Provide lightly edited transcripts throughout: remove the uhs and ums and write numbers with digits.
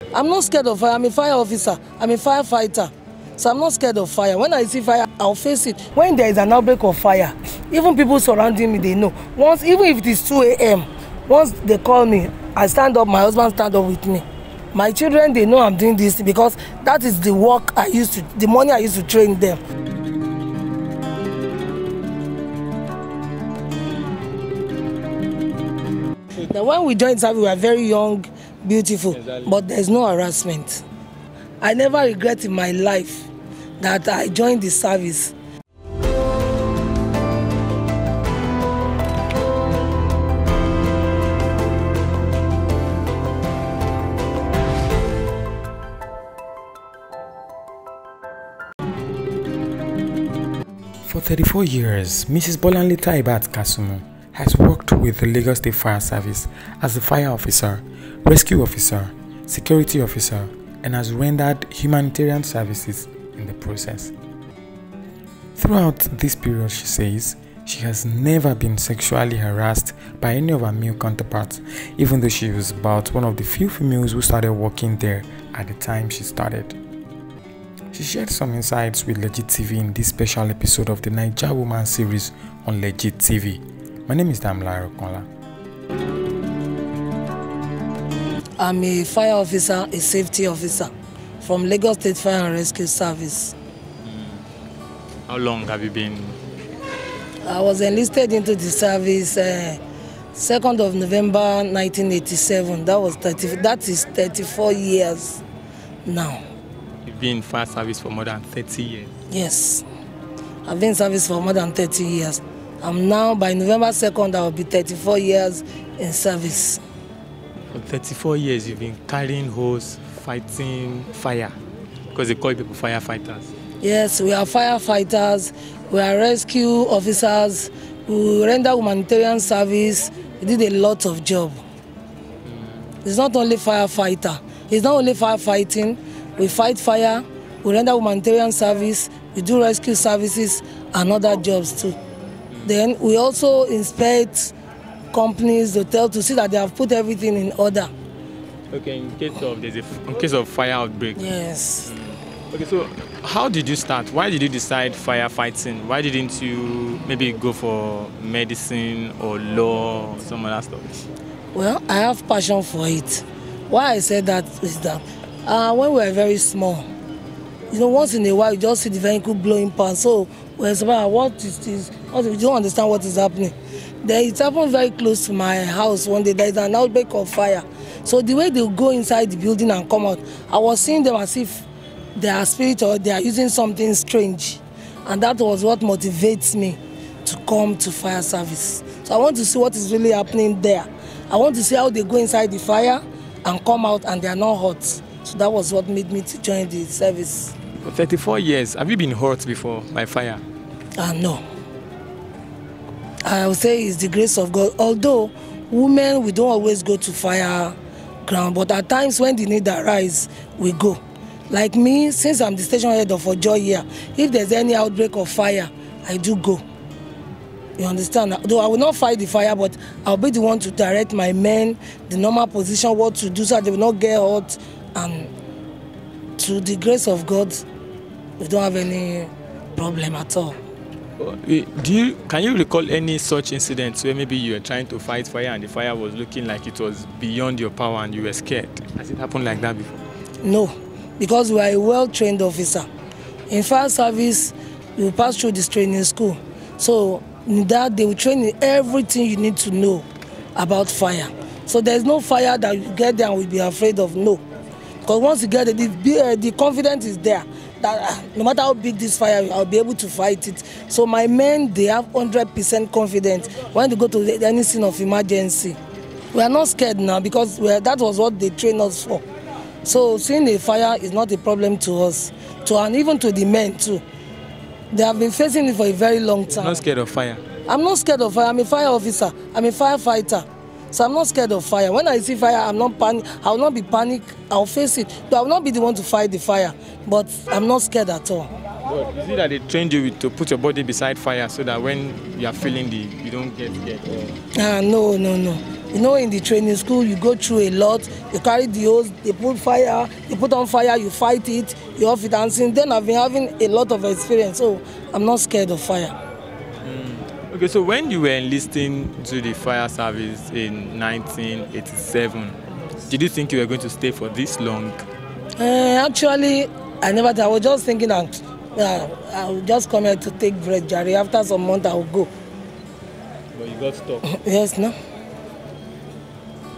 I'm not scared of fire. I'm a fire officer. I'm a firefighter. So I'm not scared of fire. When I see fire, I'll face it. When there is an outbreak of fire, even people surrounding me, they know. Once, even if it is 2 a.m., once they call me, I stand up, my husband stand up with me. My children, they know I'm doing this because that is the work I used to, the money I used to train them. Now, when we joined service, we were very young, beautiful, but there's no harassment. I never regret in my life that I joined the service. For 34 years, Mrs. Bolanle Taibat Kasunmu has worked with the Lagos State Fire Service as a fire officer, rescue officer, security officer, and has rendered humanitarian services in the process. Throughout this period, she says, she has never been sexually harassed by any of her male counterparts, even though she was about one of the few females who started working there at the time she started. She shared some insights with Legit TV in this special episode of the Naija Woman series on Legit TV. My name is Damla Okonla. I'm a fire officer, a safety officer from Lagos State Fire and Rescue Service. How long have you been? I was enlisted into the service 2nd of November 1987. That is 34 years now. You've been in fire service for more than 30 years? Yes. I've been in service for more than 30 years. I'm now, by November 2nd, I will be 34 years in service. For 34 years, you've been carrying hose, fighting fire, because they call people firefighters. Yes, we are firefighters, we are rescue officers, we render humanitarian service, we did a lot of job. It's not only firefighter, it's not only firefighting, we fight fire, we render humanitarian service, we do rescue services and other jobs too. Then we also inspect companies, hotels to see that they have put everything in order. Okay, in case of fire outbreak. Yes. Okay, so how did you start? Why did you decide firefighting? Why didn't you maybe go for medicine or law or some other stuff? Well, I have passion for it. Why I said that is that when we were very small, once in a while you just see the vehicle blowing past. So we're like, what is this? We don't understand what is happening. Then it happened very close to my house one day. There is an outbreak of fire. So the way they go inside the building and come out, I was seeing them as if they are spirit or they are using something strange. And that was what motivates me to come to fire service. So I want to see what is really happening there. I want to see how they go inside the fire and come out and they are not hurt. So that was what made me to join the service. For 34 years, have you been hurt before by fire? No. I would say it's the grace of God. Although women, we don't always go to fire ground, but at times when the need arises, we go. Like me, since I'm the station head of Ojo here, if there's any outbreak of fire, I do go. You understand? Though I will not fight the fire, but I'll be the one to direct my men, the normal position, what to do so they will not get hurt. And to the grace of God, we don't have any problem at all. Can you recall any such incidents where maybe you were trying to fight fire and the fire was looking like it was beyond your power and you were scared? Has it happened like that before? No, because we are a well-trained officer. In fire service, you pass through this training school. So in that, they will train you everything you need to know about fire. So there's no fire that you get there and will be afraid of, no. Because once you get it, the confidence is there. That no matter how big this fire, I'll be able to fight it. So my men, they have 100% confidence when they go to any scene of emergency. We are not scared now because that was what they trained us for. So seeing a fire is not a problem to us, and even to the men too. They have been facing it for a very long time. You're not scared of fire? I'm not scared of fire. I'm a fire officer. I'm a firefighter. So I'm not scared of fire. When I see fire, I will not be panicked. I'll face it. But I will not be the one to fight the fire. But I'm not scared at all. But is it that they trained you to put your body beside fire so that when you are feeling you don't get scared? No. You know, in the training school, you go through a lot. You carry the hose, they put fire, you put on fire, you fight it, you off it, and since then I've been having a lot of experience, so I'm not scared of fire. Okay, so when you were enlisting to the fire service in 1987, did you think you were going to stay for this long? Actually, I never did. I was just thinking that I would just come here to take break, Jerry. After some months, I will go. But you got stuck? Yes, no?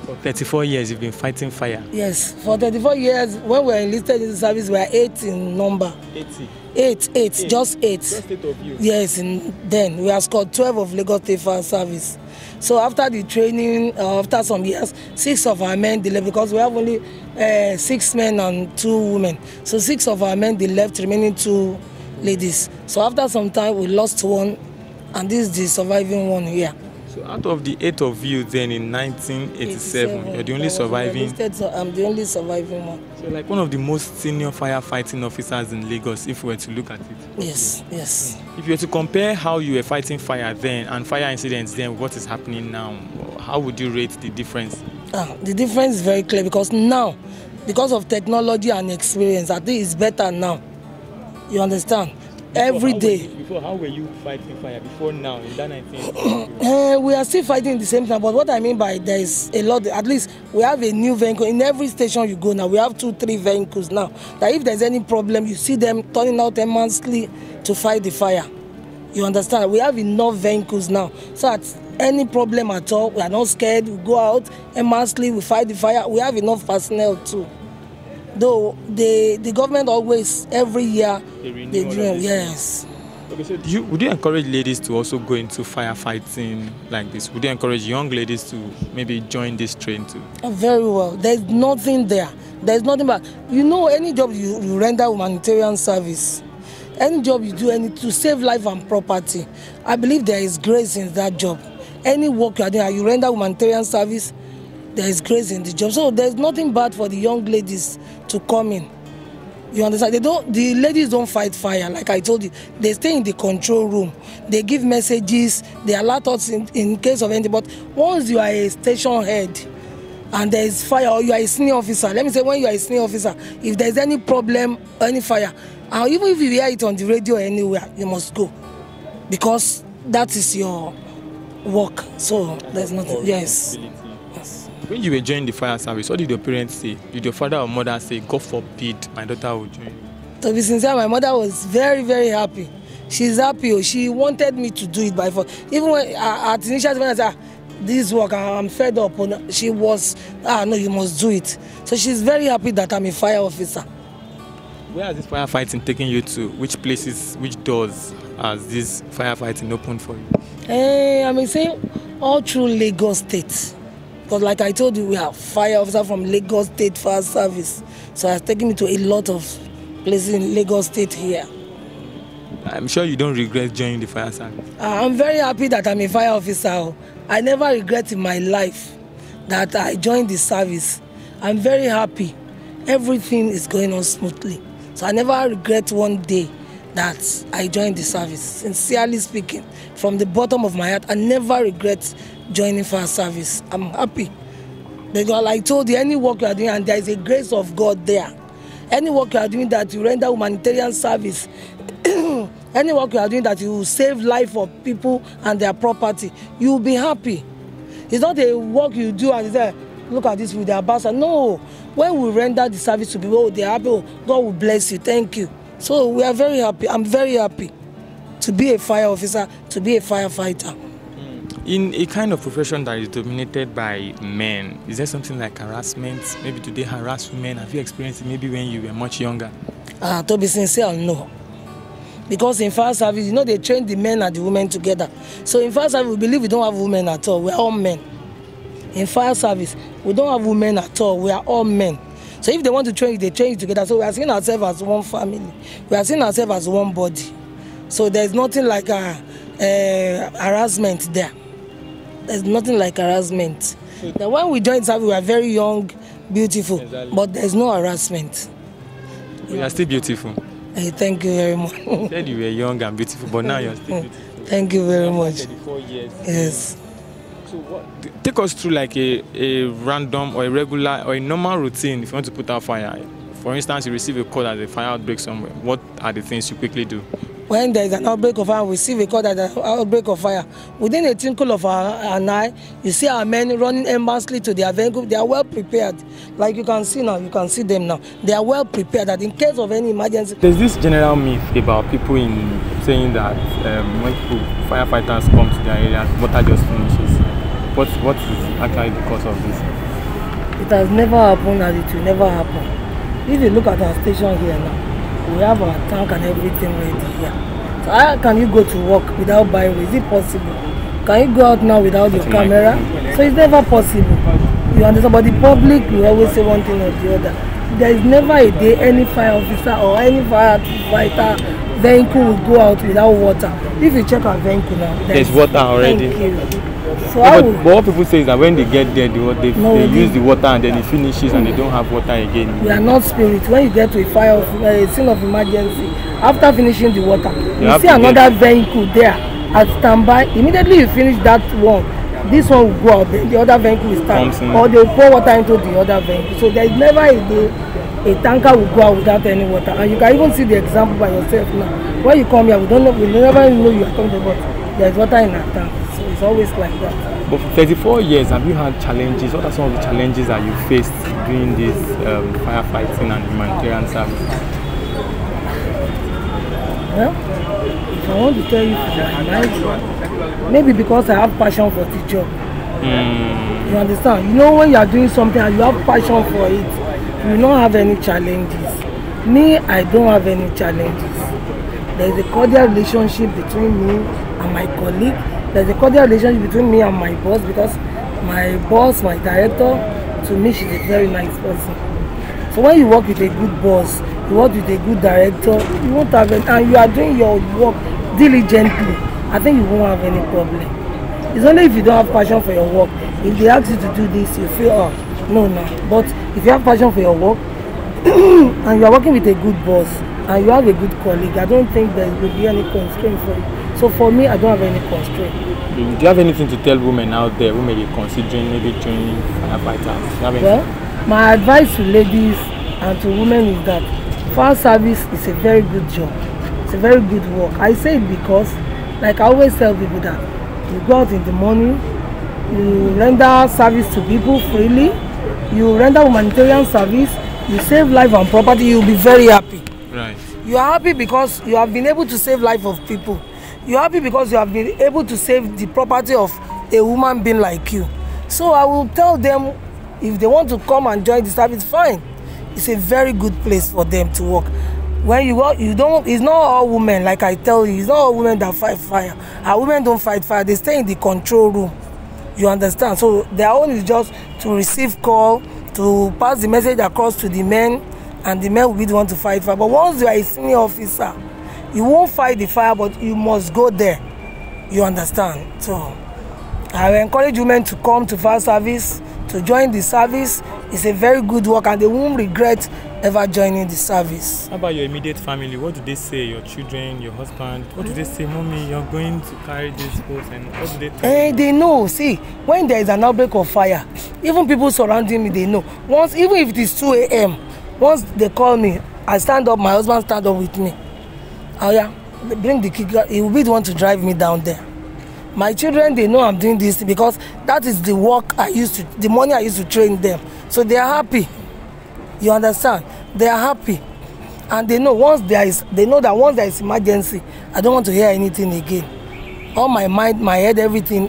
For 34 years, you've been fighting fire? Yes, for 34 years, when we were enlisted in the service, we were 8 in number. 80? Eight, just 8. Just 8 of you? Yes, and then we have scored 12 of Lagos State Fire Service. So after the training, after some years, 6 of our men, they left because we have only 6 men and 2 women. So 6 of our men, they left, remaining 2 ladies. So after some time, we lost 1, and this is the surviving one here. So out of the 8 of you then in 1987, you're the only surviving? So I'm the only surviving one. So like one of the most senior firefighting officers in Lagos, if we were to look at it? Yes, yes. If you were to compare how you were fighting fire then and fire incidents then, what is happening now, how would you rate the difference? The difference is very clear because now, because of technology and experience, I think it's better now. You understand? Every day. Before, how were you fighting fire? Before now, in that 19? We are still fighting at the same time, but what I mean by there is a lot, at least we have a new vehicle. In every station you go now, we have 2, 3 vehicles now. That if there's any problem, you see them turning out immensely to fight the fire. You understand? We have enough vehicles now. So at any problem at all, we are not scared. We go out immensely, we fight the fire. We have enough personnel too. Though the government always, every year, they do, yes. Okay, so would you encourage ladies to also go into firefighting like this? Would you encourage young ladies to maybe join this train too? Very well. There's nothing there. There's nothing but, you know, any job you render humanitarian service, any job you do to save life and property, I believe there is grace in that job. Any work you are doing, you render humanitarian service, there is grace in the job. So there's nothing bad for the young ladies to come in. You understand? The ladies don't fight fire, like I told you. They stay in the control room. They give messages. They alert us in case of anything. But once you are a station head and there is fire, or you are a senior officer, let me say when you are a senior officer, if there's any problem, any fire, even if you hear it on the radio or anywhere, you must go. Because that is your work. So there's nothing. Yes. When you were joining the fire service, what did your parents say? Did your father or mother say, God forbid, my daughter will join you? To be sincere, my mother was very, very happy. She's happy. She wanted me to do it by force. Even when, at initial, when I said, this work, I'm fed up, she was, no, you must do it. So she's very happy that I'm a fire officer. Where has this firefighting taken you to? Which places, which doors has this firefighting opened for you? I'm saying all through Lagos State. Because like I told you, we have fire officer from Lagos State Fire Service. So it's taken me to a lot of places in Lagos State here. I'm sure you don't regret joining the fire service. I'm very happy that I'm a fire officer. I never regret in my life that I joined the service. I'm very happy. Everything is going on smoothly. So I never regret one day that I joined the service. Sincerely speaking, from the bottom of my heart, I never regret joining fire service. I'm happy. Because like I told you, any work you are doing, and there is a grace of God there. Any work you are doing that you render humanitarian service, any work you are doing that you will save life for people and their property, you will be happy. It's not a work you do and you say, look at this with their bastard. No. When we render the service to people, they are happy. Oh, God will bless you. Thank you. So we are very happy. I'm very happy to be a fire officer, to be a firefighter. In a kind of profession that is dominated by men, is there something like harassment? Maybe do they harass women? Have you experienced it maybe when you were much younger? To be sincere, no. Because in fire service, you know, they train the men and the women together. So in fire service, we believe we don't have women at all. We're all men. In fire service, we don't have women at all. We are all men. So if they want to train you, they train you together. So we are seeing ourselves as one family. We are seeing ourselves as one body. So there's nothing like harassment there. There's nothing like harassment. Now, when we joined service, we were very young, beautiful, exactly. But there's no harassment. You are still beautiful. Hey, thank you very much. You said you were young and beautiful, but now you're still beautiful. Thank you very much. 34 years. Yes. So take us through like a random or a regular or a normal routine if you want to put out fire. For instance, you receive a call that the fire outbreak somewhere. What are the things you quickly do? When there is an outbreak of fire, we receive a call that there is an outbreak of fire. Within a twinkle of an eye, you see our men running aimlessly to their vehicle. They are well prepared. Like you can see now, you can see them now. They are well prepared that in case of any emergency. There's this general myth about people in saying that when firefighters come to their areas, water just finishes. What is actually the cause of this? It has never happened and it will never happen. If you look at our station here now, we have our tank and everything ready here. So how can you go to work without biro? Is it possible? Can you go out now without your camera? So it's never possible. You understand? But the public will always say one thing or the other. There is never a day any fire officer or any firefighter vehicle will go out without water. If you check our vehicle now, there's water already. So but what people say is that when they get there, they use the water and then it finishes and they don't have water again. We are not spirits. When you get to a scene of emergency, after finishing the water, you see another vehicle there at standby. Immediately you finish that one, this one will go out, the other vehicle will start, or they will pour water into the other vehicle. So there is never a day a tanker will go out without any water. And you can even see the example by yourself now. When you come here, we never know you are coming to water. There is water in our tank. So it's always like that. But for 34 years, have you had challenges? What are some of the challenges that you faced during this firefighting and humanitarian service? Well, if I want to tell you from my mind, maybe because I have passion for the job. You understand? You know, when you are doing something and you have passion for it, you will not have any challenges. Me, I don't have any challenges. There is a cordial relationship between me and my colleague. There's a cordial relationship between me and my boss, because my boss, my director, to me, she's a very nice person. So when you work with a good boss, you work with a good director, you won't have any, and you are doing your work diligently, I think you won't have any problem. It's only if you don't have passion for your work. If they ask you to do this, you feel, oh, no. But if you have passion for your work, and you are working with a good boss, and you have a good colleague, I don't think there will be any constraint for you. So for me, I don't have any constraint. Do you have anything to tell women out there who may be considering maybe joining firefighters? Well, my advice to ladies and to women is that fire service is a very good job. It's a very good work. I say it because, like I always tell people, that you go out in the morning, you render service to people freely, you render humanitarian service, you save life and property, you'll be very happy. Right. You are happy because you have been able to save life of people. You are happy because you have been able to save the property of a human being like you. So I will tell them, if they want to come and join the service, fine. It's a very good place for them to work. When you work, it's not all women, like I tell you, it's not all women that fight fire. Our women don't fight fire, they stay in the control room. You understand? So their own is just to receive call, to pass the message across to the men, and the men will be the one to fight fire. But once you are a senior officer, you won't fight the fire, but you must go there. You understand? So I will encourage women to come to fire service, to join the service. It's a very good work, and they won't regret ever joining the service. How about your immediate family? What do they say? Your children, your husband? What do they say? Mommy, you're going to carry this post, and what do they tell you? They know. See, when there is an outbreak of fire, even people surrounding me, they know. Once, even if it is 2 a.m., once they call me, I stand up, my husband stand up with me. Oh yeah, bring the key. He will be the one to drive me down there. My children, they know I'm doing this because that is the work the money I used to train them. So they are happy. You understand? They are happy. And they know that once there is emergency, I don't want to hear anything again. All my mind, my head, everything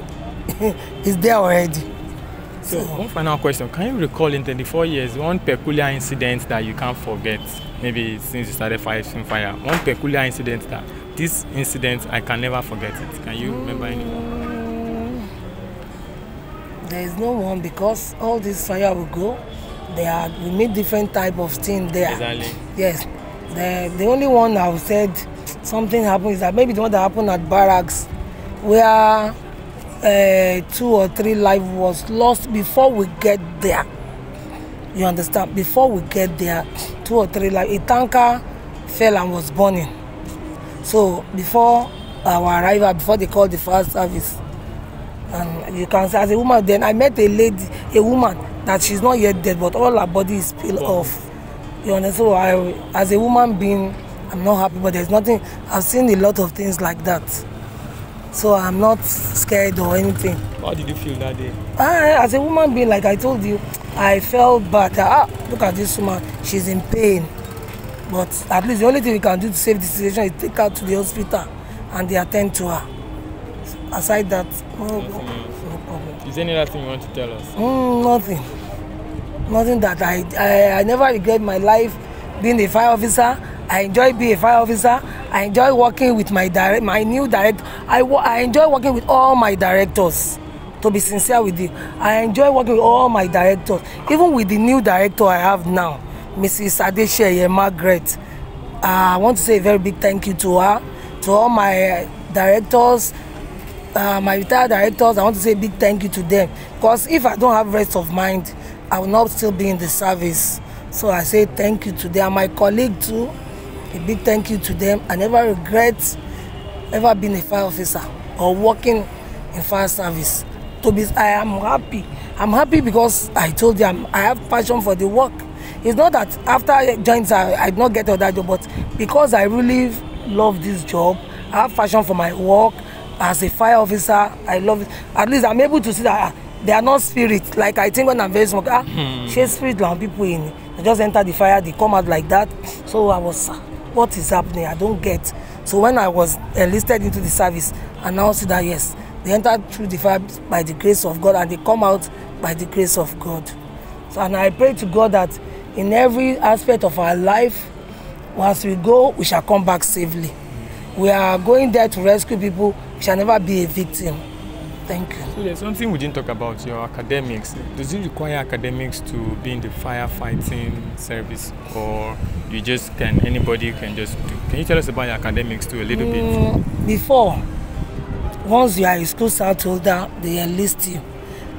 is there already. So one final question. Can you recall in 34 years, one peculiar incident that you can't forget? Maybe since you started fighting fire. One peculiar incident that, this incident, I can never forget it. Can you remember anyone? There is no one, because all this fire will go. We meet different type of things there. Exactly. Yes. The only one I said something happened is that maybe the one that happened at barracks, where 2 or 3 lives was lost before we get there. You understand? Before we get there, 2 or 3 lives. A tanker fell and was burning. So before our arrival, before they called the fire service, And you can say, as a woman, then I met a woman that she's not yet dead, but all her body is peeled off. You understand? So as a woman being, I'm not happy, but there's nothing. I've seen a lot of things like that. So I'm not scared or anything. How did you feel that day? As a woman being, like I told you, I felt bad. Look at this woman, she's in pain. But at least the only thing we can do to save the situation is take her to the hospital and they attend to her. Aside that, no problem. Is there any other thing you want to tell us? Nothing. Nothing that I never regret my life being a fire officer. I enjoy being a fire officer. I enjoy working with my new director. I enjoy working with all my directors. To be sincere with you, I enjoy working with all my directors. Even with the new director I have now, Mrs. Adesheye Margaret. I want to say a very big thank you to her, to all my directors, my retired directors. I want to say a big thank you to them, because if I don't have rest of mind, I will not still be in the service. So I say thank you to them. My colleague too, a big thank you to them. I never regret ever being a fire officer or working in fire service. I am happy. I'm happy because I told you I have passion for the work. It's not that after I joined, I did not get other job, but because I really love this job, I have passion for my work. As a fire officer, I love it. At least I'm able to see that they are not spirits. Like I think when I'm very small, she's spirit like people in. They just enter the fire, they come out like that. So I was, what is happening? I don't get. So when I was enlisted into the service, I now see that yes, they entered through the fire by the grace of God and they come out by the grace of God. So and I pray to God that in every aspect of our life, once we go, we shall come back safely. We are going there to rescue people. We shall never be a victim. Thank you. So there's something we didn't talk about, your academics. Does it require academics to be in the firefighting service, or you just anybody can just do? Can you tell us about your academics too a little bit? Before, once you are a school cert holder, they enlist you.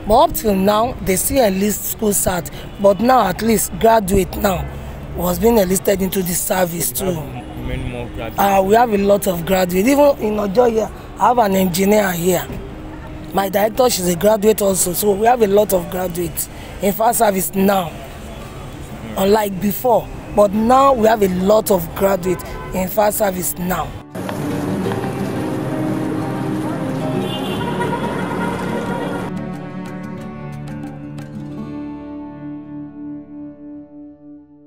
But up till now, they still enlist school cert. But now, at least, graduate now was being enlisted into the service too. Many more graduates. We have a lot of graduates. Even in Ojo here, I have an engineer here. My director, she's a graduate also. So we have a lot of graduates in fire service now. Unlike before. But now we have a lot of graduates in fire service now.